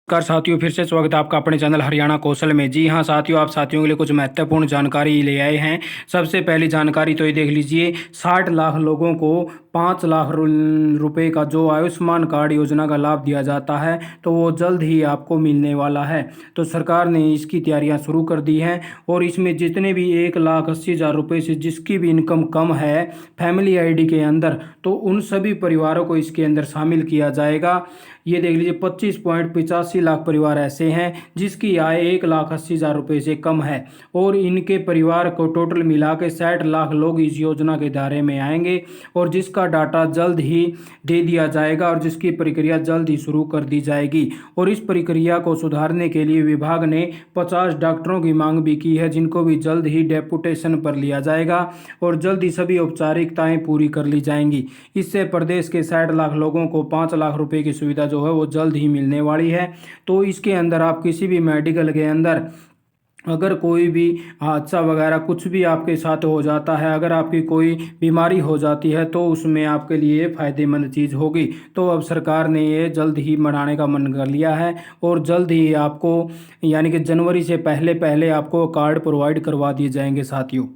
नमस्कार साथियों, फिर से स्वागत है आपका अपने चैनल हरियाणा कौशल में। जी हाँ साथियों, आप साथियों के लिए कुछ महत्वपूर्ण जानकारी ले आए हैं। सबसे पहली जानकारी तो ये देख लीजिए, 60 लाख लोगों को 5 लाख रुपए का जो आयुष्मान कार्ड योजना का लाभ दिया जाता है, तो वो जल्द ही आपको मिलने वाला है। तो सरकार ने इसकी तैयारियां शुरू कर दी हैं और इसमें जितने भी 1,80,000 रुपये से जिसकी भी इनकम कम है फैमिली आईडी के अंदर, तो उन सभी परिवारों को इसके अंदर शामिल किया जाएगा। ये देख लीजिए, 25.85 लाख परिवार ऐसे हैं जिसकी आय 1,80,000 रुपये से कम है और इनके परिवार को टोटल मिला के 60 लाख लोग इस योजना के दायरे में आएंगे और जिसका डाटा जल्द ही दे दिया जाएगा और जिसकी प्रक्रिया जल्द ही शुरू कर दी जाएगी। और इस प्रक्रिया को सुधारने के लिए विभाग ने 50 डॉक्टरों की मांग भी की है, जिनको भी जल्द ही डेपुटेशन पर लिया जाएगा और जल्द ही सभी औपचारिकताएं पूरी कर ली जाएंगी। इससे प्रदेश के 60 लाख लोगों को 5 लाख रुपए की सुविधा जो है वो जल्द ही मिलने वाली है। तो इसके अंदर आप किसी भी मेडिकल के अंदर अगर कोई भी हादसा वगैरह कुछ भी आपके साथ हो जाता है, अगर आपकी कोई बीमारी हो जाती है, तो उसमें आपके लिए फ़ायदेमंद चीज़ होगी। तो अब सरकार ने ये जल्द ही बढ़ाने का मन कर लिया है और जल्द ही आपको यानी कि जनवरी से पहले पहले आपको कार्ड प्रोवाइड करवा दिए जाएंगे साथियों।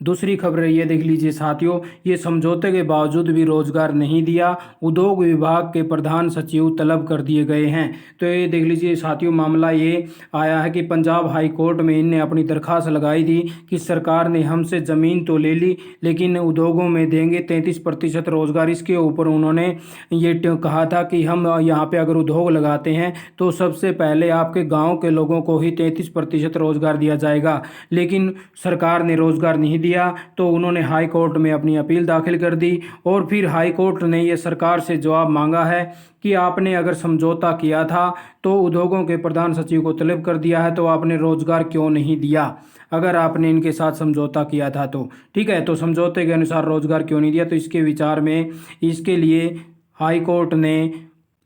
दूसरी खबर ये देख लीजिए साथियों, ये समझौते के बावजूद भी रोजगार नहीं दिया, उद्योग विभाग के प्रधान सचिव तलब कर दिए गए हैं। तो ये देख लीजिए साथियों, मामला ये आया है कि पंजाब हाई कोर्ट में इनने अपनी दरखास्त लगाई थी कि सरकार ने हमसे ज़मीन तो ले ली लेकिन उद्योगों में देंगे 33% रोजगार। इसके ऊपर उन्होंने ये कहा था कि हम यहाँ पे अगर उद्योग लगाते हैं तो सबसे पहले आपके गाँव के लोगों को ही 33% रोजगार दिया जाएगा, लेकिन सरकार ने रोजगार नहीं दिया। तो उन्होंने हाई कोर्ट में अपनी अपील दाखिल कर दी और फिर हाई कोर्ट ने यह सरकार से जवाब मांगा है कि आपने अगर समझौता किया था तो उद्योगों के प्रधान सचिव को तलब कर दिया है, तो आपने रोजगार क्यों नहीं दिया अगर आपने इनके साथ समझौता किया था तो। ठीक है, तो समझौते के अनुसार रोजगार क्यों नहीं दिया, तो इसके विचार में इसके लिए हाई कोर्ट ने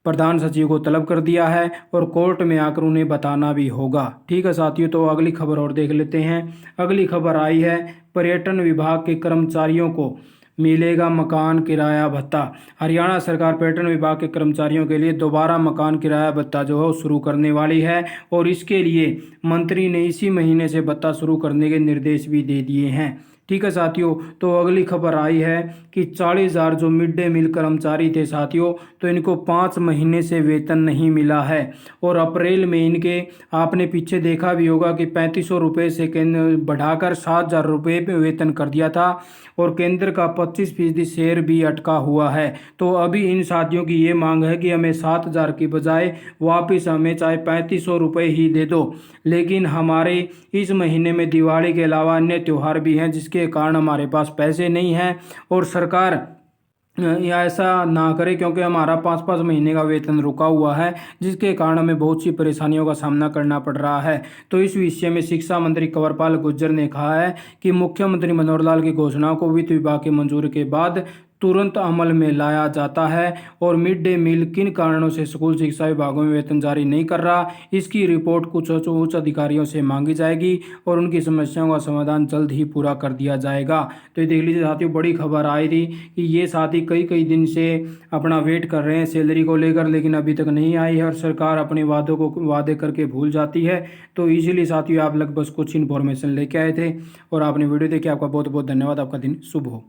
प्रधान सचिव को तलब कर दिया है और कोर्ट में आकर उन्हें बताना भी होगा। ठीक है साथियों, तो अगली खबर और देख लेते हैं। अगली खबर आई है, पर्यटन विभाग के कर्मचारियों को मिलेगा मकान किराया भत्ता। हरियाणा सरकार पर्यटन विभाग के कर्मचारियों के लिए दोबारा मकान किराया भत्ता जो है वो शुरू करने वाली है और इसके लिए मंत्री ने इसी महीने से भत्ता शुरू करने के निर्देश भी दे दिए हैं। ठीक है साथियों, तो अगली खबर आई है कि 40,000 जो मिड डे मील कर्मचारी थे साथियों, तो इनको 5 महीने से वेतन नहीं मिला है और अप्रैल में इनके आपने पीछे देखा भी होगा कि 3500 रुपये से केंद्र बढ़ाकर 7,000 रुपये वेतन कर दिया था और केंद्र का 25% शेयर भी अटका हुआ है। तो अभी इन साथियों की ये मांग है कि हमें 7,000 की बजाय वापस हमें चाहे 3500 रुपये ही दे दो, लेकिन हमारे इस महीने में दिवाली के अलावा अन्य त्यौहार भी हैं जिसके कारण हमारे पास पैसे नहीं हैं और सरकार या ऐसा ना करे, क्योंकि हमारा 5-5 महीने का वेतन रुका हुआ है जिसके कारण हमें बहुत सी परेशानियों का सामना करना पड़ रहा है। तो इस विषय में शिक्षा मंत्री कंवरपाल गुर्जर ने कहा है कि मुख्यमंत्री मनोहर लाल की घोषणाओं को वित्त विभाग की मंजूरी के बाद तुरंत अमल में लाया जाता है और मिड डे मील किन कारणों से स्कूल शिक्षा विभागों में वेतन जारी नहीं कर रहा, इसकी रिपोर्ट कुछ उच्च अधिकारियों से मांगी जाएगी और उनकी समस्याओं का समाधान जल्द ही पूरा कर दिया जाएगा। तो ये देख लीजिए साथियों, बड़ी खबर आई थी कि ये साथी कई दिन से अपना वेट कर रहे हैं सैलरी को लेकर, लेकिन अभी तक नहीं आई है और सरकार अपने वादों को वादे करके भूल जाती है। तो इसीलिए साथियों आप लगभग कुछ इन्फॉर्मेशन लेके आए थे और आपने वीडियो देखी। आपका बहुत बहुत धन्यवाद। आपका दिन शुभ हो।